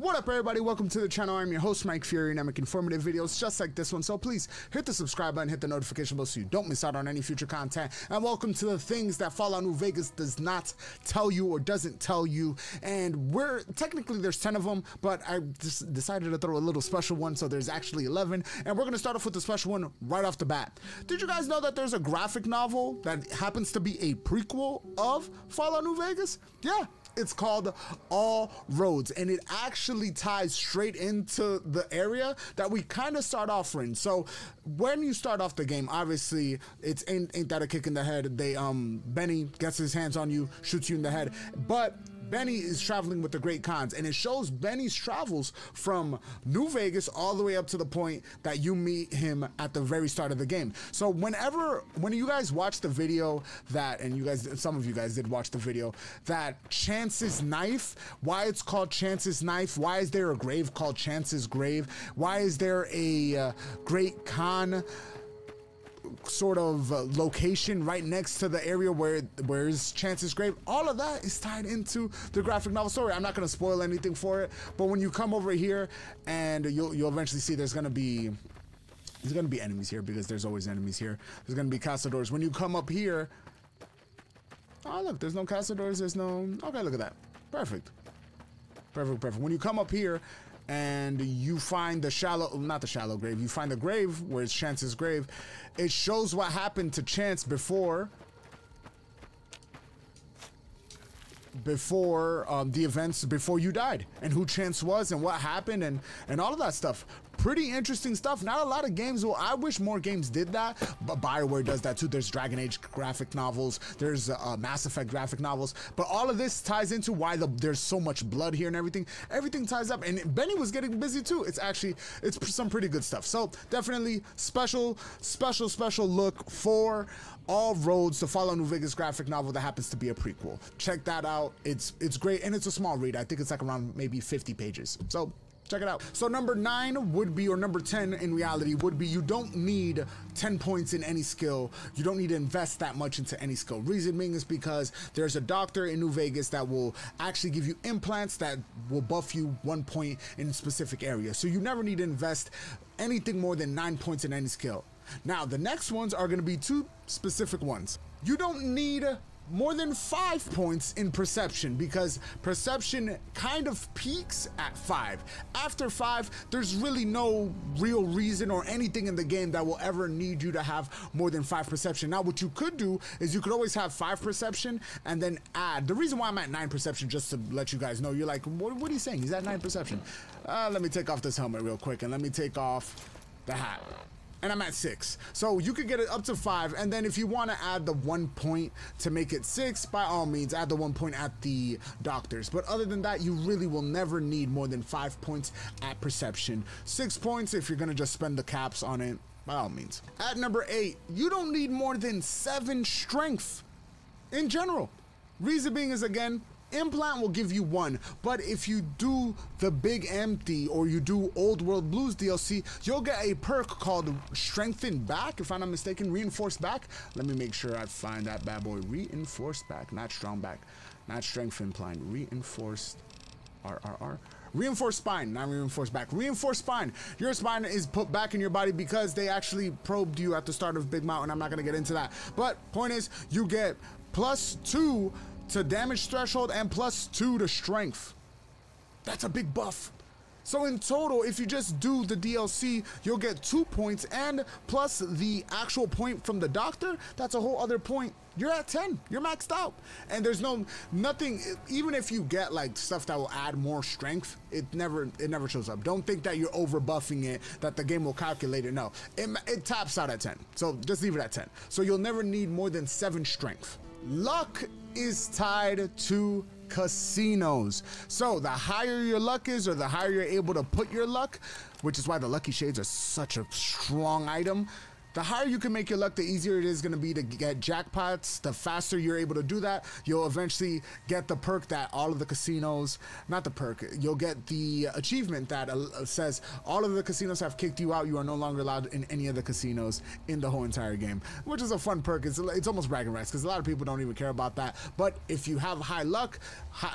What up, everybody? Welcome to the channel. I'm your host, Mike Fury, and I make informative videos just like this one. So please hit the subscribe button, hit the notification bell so you don't miss out on any future content. And welcome to the things that Fallout New Vegas does not tell you or doesn't tell you. And technically there's 10 of them, but I just decided to throw a little special one, so there's actually 11. And we're gonna start off with the special one right off the bat. Did you guys know that there's a graphic novel that happens to be a prequel of Fallout New Vegas? Yeah. It's called All Roads, and it actually ties straight into the area that we kind of start off in. So when you start off the game, obviously it's ain't that a kick in the head. Benny gets his hands on you, shoots you in the head, but Benny is traveling with the Great Khans, and it shows Benny's travels from New Vegas all the way up to the point that you meet him at the very start of the game. So when you guys watch the video some of you guys did watch the video, that Chance's knife, why it's called Chance's knife, why is there a grave called Chance's grave, why is there a Great Khan sort of location right next to the area where's Chance's grave, all of that is tied into the graphic novel story. I'm not going to spoil anything for it, but when you come over here, and you'll eventually see there's going to be enemies here, because there's always enemies here. There's going to be castadors. When you come up here, oh look, there's no castadors, there's no, okay, look at that, perfect. When you come up here and you find the not the shallow grave, you find the grave where it's Chance's grave, it shows what happened to Chance before the events, before you died, and who Chance was and what happened and all of that stuff. Pretty interesting stuff. Not a lot of games will. I wish more games did that, but BioWare does that too. There's Dragon Age graphic novels, there's Mass Effect graphic novels, but all of this ties into why there's so much blood here and everything. Everything ties up, and Benny was getting busy too. It's some pretty good stuff. So definitely special look for All Roads, the Fallout New Vegas graphic novel that happens to be a prequel. Check that out. It's great, and it's a small read. I think it's like around maybe 50 pages. So check it out. So number 9 would be, or number 10 in reality would be, you don't need 10 points in any skill. You don't need to invest that much into any skill. Reason being is because there's a doctor in New Vegas that will actually give you implants that will buff you 1 point in a specific area. So you never need to invest anything more than 9 points in any skill. Now, the next ones are going to be 2 specific ones. You don't need more than 5 points in perception, because perception kind of peaks at 5. After 5, there's really no real reason or anything in the game that will ever need you to have more than 5 perception. Now, what you could do is you could always have 5 perception and then add. The reason why I'm at 9 perception, just to let you guys know, you're like, what are you saying? He's at 9 perception. Let me take off this helmet real quick, and let me take off the hat. And I'm at 6. So you could get it up to 5, and then if you want to add the 1 point to make it 6, by all means add the 1 point at the doctors. But other than that, you really will never need more than 5 points at perception. 6 points if you're gonna just spend the caps on it, by all means. At number 8, you don't need more than 7 strength in general. Reason being is, again, implant will give you 1, but if you do the Big Empty or you do Old World Blues DLC, you'll get a perk called Strengthened Back, if I'm not mistaken, Reinforced Back. Let me make sure I find that bad boy. Reinforced Back, not Strong Back, not Strength Implant, Reinforced Reinforced Spine, not Reinforced Back. Reinforced Spine. Your spine is put back in your body because they actually probed you at the start of Big Mountain. I'm not going to get into that, but point is, you get +2 to damage threshold and +2 to strength. That's a big buff. So in total, if you just do the DLC, you'll get 2 points, and plus the actual point from the doctor, that's a whole other point. You're at 10. You're maxed out. And there's nothing, even if you get like stuff that will add more strength, it never shows up. Don't think that you're over buffing it, that the game will calculate it. No, it taps out at 10. So just leave it at 10. So you'll never need more than 7 strength. Luck is tied to casinos. So the higher your luck is, or the higher you're able to put your luck, which is why the lucky shades are such a strong item, The higher you can make your luck, the easier it is going to be to get jackpots. The faster you're able to do that, you'll eventually get the perk that all of the casinos, not the perk, you'll get the achievement that says all of the casinos have kicked you out. You are no longer allowed in any of the casinos in the whole entire game, which is a fun perk. It's almost bragging rights because a lot of people don't even care about that. But if you have high luck,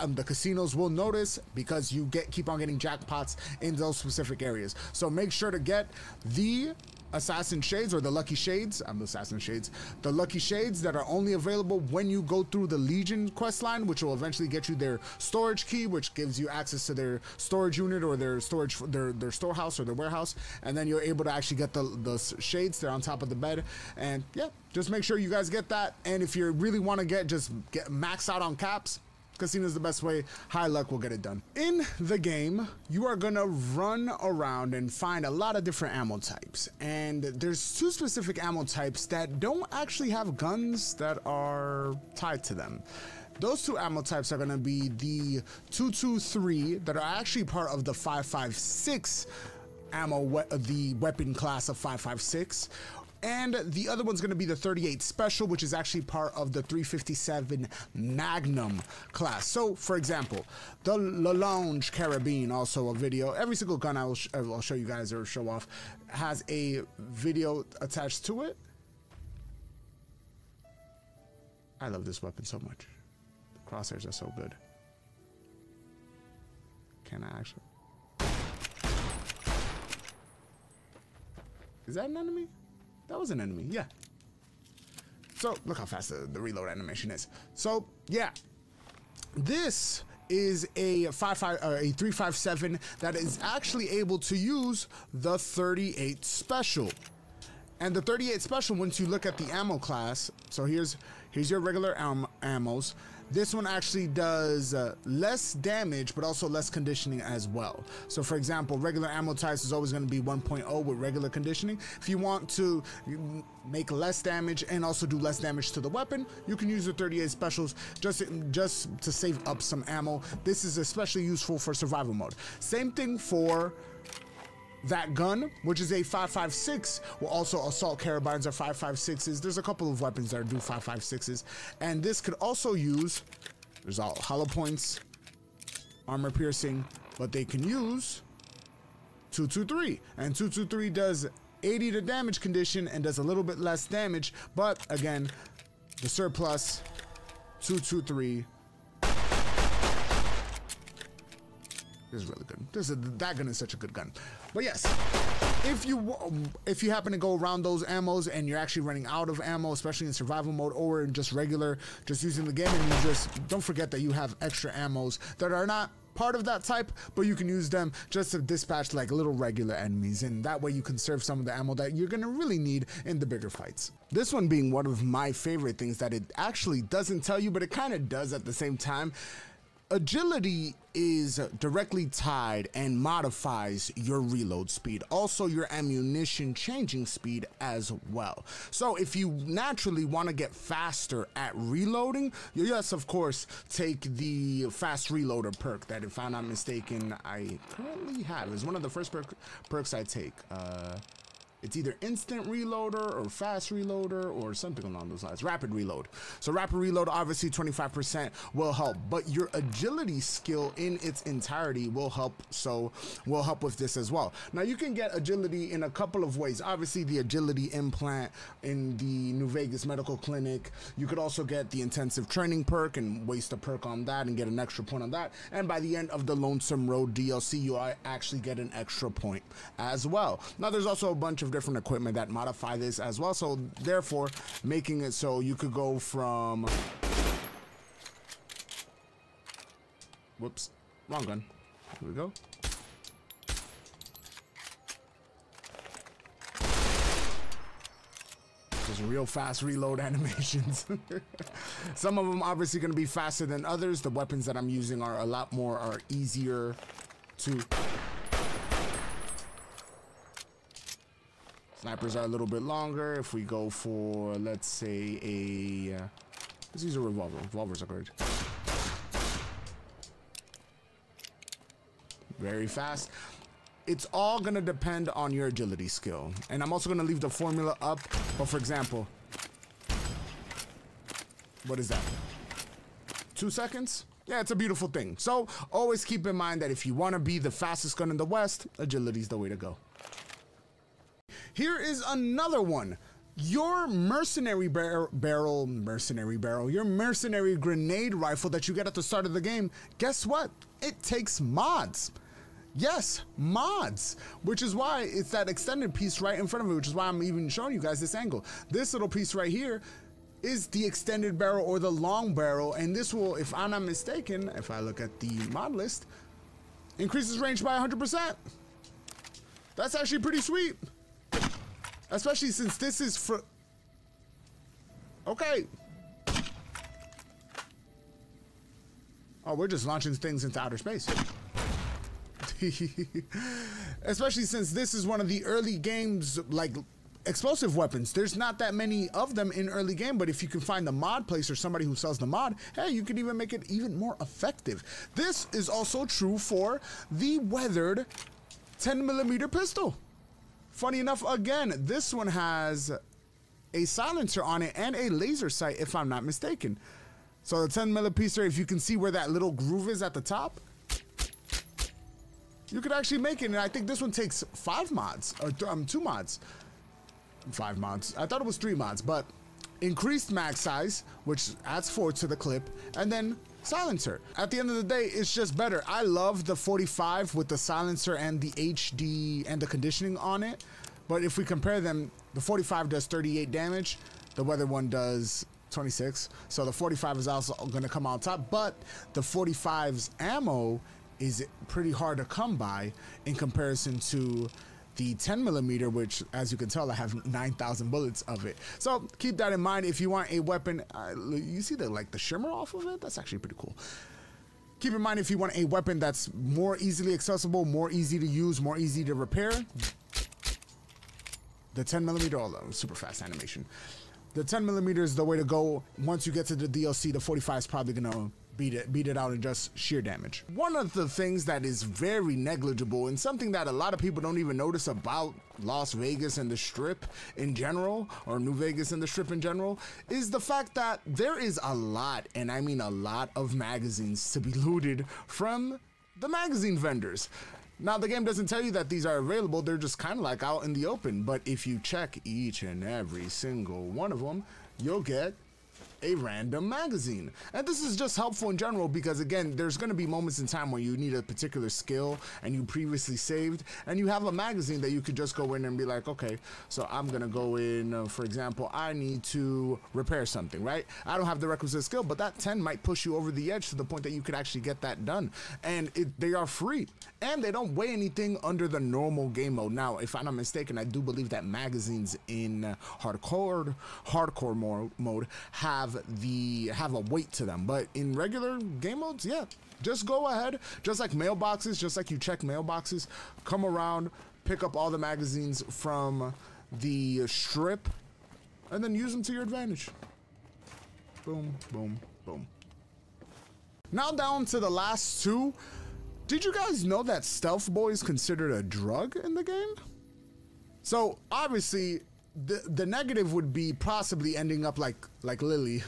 the casinos will notice because you keep on getting jackpots in those specific areas. So make sure to get the Assassin Shades or the Lucky Shades. I'm the Assassin Shades. The Lucky Shades that are only available when you go through the Legion quest line, which will eventually get you their storage key, which gives you access to their storage unit or their storage, their storehouse or their warehouse. And then you're able to actually get the shades. They're on top of the bed. And yeah, just make sure you guys get that. And if you really want to get max out on caps, casino is the best way. High luck will get it done. In the game, you are gonna run around and find a lot of different ammo types. And there's 2 specific ammo types that don't actually have guns that are tied to them. Those 2 ammo types are gonna be the 223 that are actually part of the 556 ammo, the weapon class of 556. And the other one's going to be the 38 Special, which is actually part of the 357 Magnum class. So, for example, the Lalonge Carabine, also a video. Every single gun I'll show you guys or show off has a video attached to it. I love this weapon so much. The crosshairs are so good. Can I actually? Is that an enemy? That was an enemy, yeah. So look how fast the reload animation is. So yeah, this is a 357 that is actually able to use the 38 Special. And the 38 Special, once you look at the ammo class, so here's your regular ammos. This one actually does less damage, but also less conditioning as well. So for example, regular ammo types is always going to be 1.0 with regular conditioning. If you want to make less damage and also do less damage to the weapon, you can use the 38 Specials just to save up some ammo. This is especially useful for survival mode. Same thing for that gun, which is a 556, well, also assault carabines are 556s. There's a couple of weapons that do 556s, and this could also use, there's all hollow points, armor piercing, but they can use 223, and 223 does 80 to damage condition and does a little bit less damage, but again, the surplus 223 is really good. That gun is such a good gun. But yes, if you happen to go around those ammos and you're actually running out of ammo, especially in survival mode or in just regular, just using the game, and you just don't forget that you have extra ammos that are not part of that type, but you can use them just to dispatch like little regular enemies, and that way you conserve some of the ammo that you're gonna really need in the bigger fights. This one being one of my favorite things that it actually doesn't tell you, but it kind of does at the same time. Agility is directly tied and modifies your reload speed, also your ammunition changing speed as well. So if you naturally want to get faster at reloading, you yes, of course, take the fast reloader perk that, if I'm not mistaken, I currently have. It's one of the first perks I take. It's either instant reloader or fast reloader or something along those lines. Rapid reload. So rapid reload, obviously 25% will help, but your agility skill in its entirety will help. So will help with this as well. Now you can get agility in a couple of ways. Obviously the agility implant in the New Vegas Medical Clinic. You could also get the intensive training perk and waste a perk on that and get an extra point on that. And by the end of the Lonesome Road DLC, you actually get an extra point as well. Now there's also a bunch of different equipment that modify this as well, so therefore making it so you could go from, whoops, wrong gun, here we go. Just real fast reload animations. Some of them obviously going to be faster than others. The weapons that I'm using are easier to. Snipers are a little bit longer. If we go for, let's say, let's use a revolver. Revolvers are great. Very fast. it's all gonna depend on your agility skill. And I'm also gonna leave the formula up, but for example, what is that? 2 seconds? Yeah, it's a beautiful thing. So always keep in mind that if you wanna be the fastest gun in the West, agility's the way to go. Here is another one. Your mercenary your mercenary grenade rifle that you get at the start of the game, guess what? It takes mods. Yes, mods, which is why it's that extended piece right in front of it, which is why I'm even showing you guys this angle. This little piece right here is the extended barrel or the long barrel, and this will, if I'm not mistaken, if I look at the mod list, increases range by 100%. That's actually pretty sweet. Especially since this is for... Okay. Oh, we're just launching things into outer space. Especially since this is one of the early games, like, explosive weapons. There's not that many of them in early game, but if you can find the mod place or somebody who sells the mod, hey, you can even make it even more effective. This is also true for the weathered 10mm pistol. Funny enough, again, this one has a silencer on it and a laser sight, if I'm not mistaken. So the 10mm pistol, if you can see where that little groove is at the top, you could actually make it. And I think this one takes 5 mods, or 2 mods. 5 mods. I thought it was 3 mods, but increased mag size, which adds 4 to the clip, and then silencer. At the end of the day, it's just better. I love the 45 with the silencer and the HD and the conditioning on it, but if we compare them, the 45 does 38 damage, the weather one does 26, so the 45 is also going to come on top, but the 45's ammo is pretty hard to come by in comparison to the 10mm, which, as you can tell, I have 9,000 bullets of it. So keep that in mind. If you want a weapon, you see the shimmer off of it? That's actually pretty cool. Keep in mind, if you want a weapon that's more easily accessible, more easy to use, more easy to repair, the 10mm, oh, super fast animation. The 10mm is the way to go. Once you get to the DLC, the 45 is probably gonna beat it out in just sheer damage. One of the things that is very negligible and something that a lot of people don't even notice about Las Vegas and the Strip in general, or New Vegas and the Strip in general, is the fact that there is a lot, and I mean a lot, of magazines to be looted from the magazine vendors. Now, the game doesn't tell you that these are available, they're just kind of like out in the open, but if you check each and every single one of them, you'll get a random magazine. And this is just helpful in general because, again, there's going to be moments in time where you need a particular skill and you previously saved, and you have a magazine that you could just go in and be like, okay, so I'm going to go in, for example, I need to repair something, right? I don't have the requisite skill, but that 10 might push you over the edge to the point that you could actually get that done. And they are free, and they don't weigh anything under the normal game mode. Now, if I'm not mistaken, I do believe that magazines in hardcore mode have a weight to them, but in regular game modes, yeah, just go ahead, just like mailboxes, just like you check mailboxes, come around, pick up all the magazines from the Strip, and then use them to your advantage. Boom, boom, boom. Now down to the last 2. Did you guys know that Stealth Boy is considered a drug in the game? So obviously the negative would be possibly ending up like Lily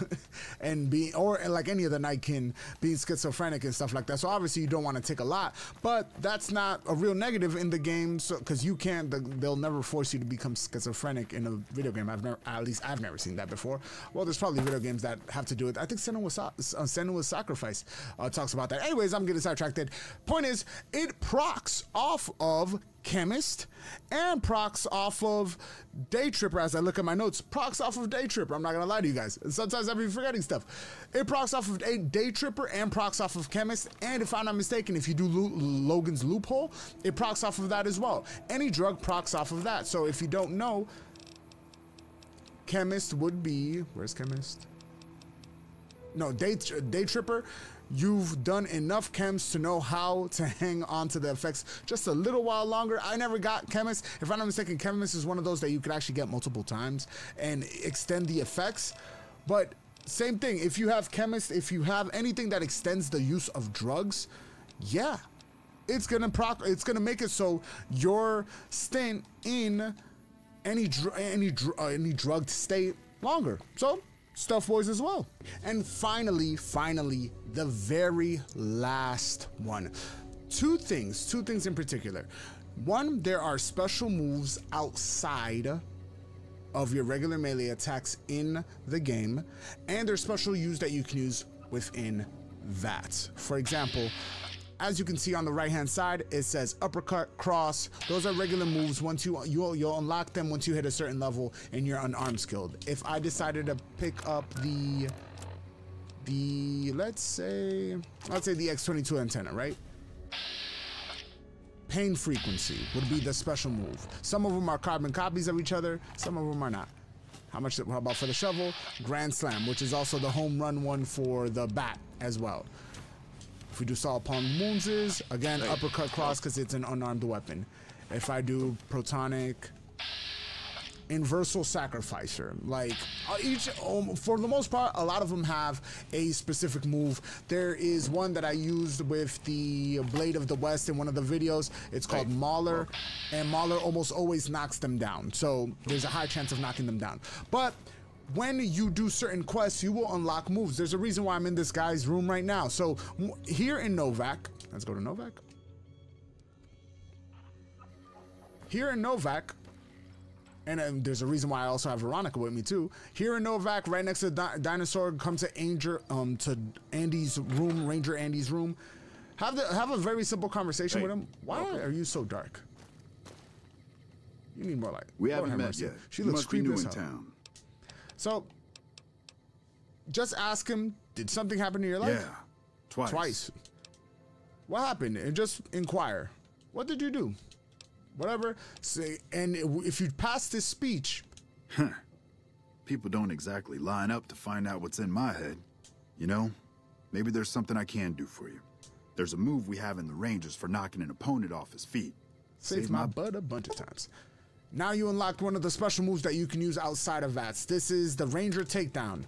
and being, or like any of the Nightkin, being schizophrenic and stuff like that. So obviously you don't want to take a lot, but that's not a real negative in the game. So, cause you can't, they'll never force you to become schizophrenic in a video game. I've never seen that before. Well, there's probably video games that have to do it. I think Senua's Sacrifice talks about that. Anyways, I'm getting sidetracked. Point is, it procs off of Chemist and procs off of Day Tripper. As I look at my notes, procs off of Day Tripper. I'm not gonna lie to you guys, sometimes I've been forgetting stuff. It procs off of Day Tripper and procs off of Chemist, and if I'm not mistaken, if you do Logan's Loophole, it procs off of that as well. Any drug procs off of that. So if you don't know, Chemist would be, where's Chemist? No, Day Tripper. You've done enough chems to know how to hang on to the effects just a little while longer. I never got Chemist. If I'm not mistaken, Chemist is one of those that you could actually get multiple times and extend the effects. But same thing, if you have Chemist, if you have anything that extends the use of drugs, yeah, it's gonna make it so your stint in any drugged state longer. So stuff boys as well. And finally, the very last one. Two things in particular. One, there are special moves outside of your regular melee attacks in the game, and there's special use that you can use within that. For example, as you can see on the right hand side, it says uppercut, cross. Those are regular moves. Once you'll unlock them once you hit a certain level and you're unarmed skilled. If I decided to pick up the let's say the X22 antenna, right? Pain frequency would be the special move. Some of them are carbon copies of each other, some of them are not. How about for the shovel? Grand Slam, which is also the home run one for the bat as well. If we do Saw Upon Wounds, again, uppercut, cross, because it's an unarmed weapon. If I do Protonic, Inversal Sacrificer, like each, for the most part, a lot of them have a specific move. There is one that I used with the Blade of the West in one of the videos. It's called Mauler, and Mauler almost always knocks them down. So there's a high chance of knocking them down. But when you do certain quests, you will unlock moves. There's a reason why I'm in this guy's room right now. So here in Novak, let's go to Novak. Here in Novak, and there's a reason why I also have Veronica with me too. Here in Novak, right next to the dinosaur, come to Andy's room, Ranger Andy's room. Have a very simple conversation with him. Why are you so dark? You need more light. We haven't met yet. She looks creepy as hell. Town. So, just ask him, did something happen to your life? Yeah, twice. What happened? And just inquire. What did you do? Whatever. Say, and if you pass this speech... People don't exactly line up to find out what's in my head. You know, maybe there's something I can do for you. There's a move we have in the Rangers for knocking an opponent off his feet. Saved my butt a bunch of times. Now you unlocked one of the special moves that you can use outside of VATS. This is the Ranger Takedown.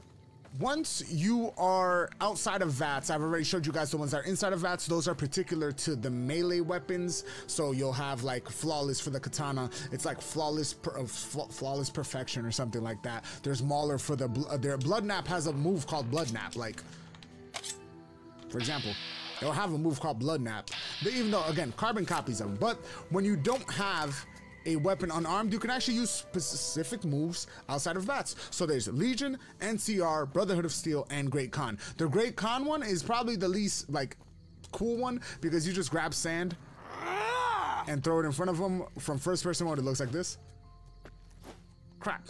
Once you are outside of VATS, I've already showed you guys the ones that are inside of VATS. Those are particular to the melee weapons. So you'll have like Flawless for the katana. It's like flawless perfection or something like that. There's Mauler for the Bloodnap has a move called Bloodnap. Like, for example, they'll have a move called Bloodnap. Even though, again, carbon copies of them. But when you don't have a weapon unarmed, you can actually use specific moves outside of VATS. So there's Legion, NCR, Brotherhood of Steel, and Great Khan. The Great Khan one is probably the least like cool one because you just grab sand and throw it in front of them from first person mode. It looks like this. Crap.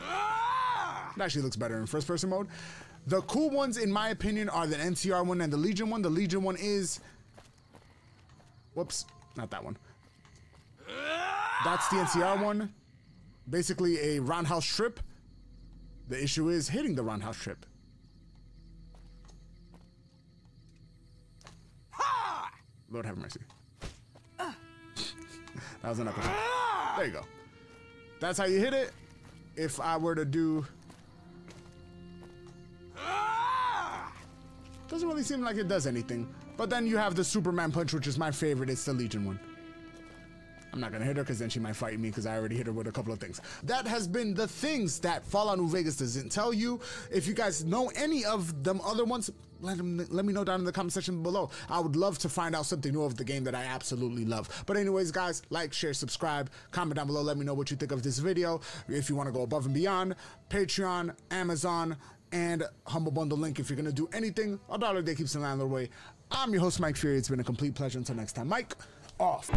It actually looks better in first person mode. The cool ones, in my opinion, are the NCR one and the Legion one. The Legion one is, whoops, not that one. That's the NCR one. Basically a roundhouse trip. The issue is hitting the roundhouse trip. Lord have mercy. That was an uppercut. There you go. That's how you hit it. If I were to do... Doesn't really seem like it does anything. But then you have the Superman punch, which is my favorite. It's the Legion one. I'm not gonna hit her because then she might fight me because I already hit her with a couple of things. That has been the things that Fallout New Vegas doesn't tell you. If you guys know any of them other ones, let me know down in the comment section below. I would love to find out something new of the game that I absolutely love. But anyways, guys, like, share, subscribe, comment down below. Let me know what you think of this video. If you want to go above and beyond, Patreon, Amazon, and Humble Bundle link. If you're gonna do anything, $1 a day keeps the landlord away. I'm your host, Mike Fury. It's been a complete pleasure. Until next time, Mike, off.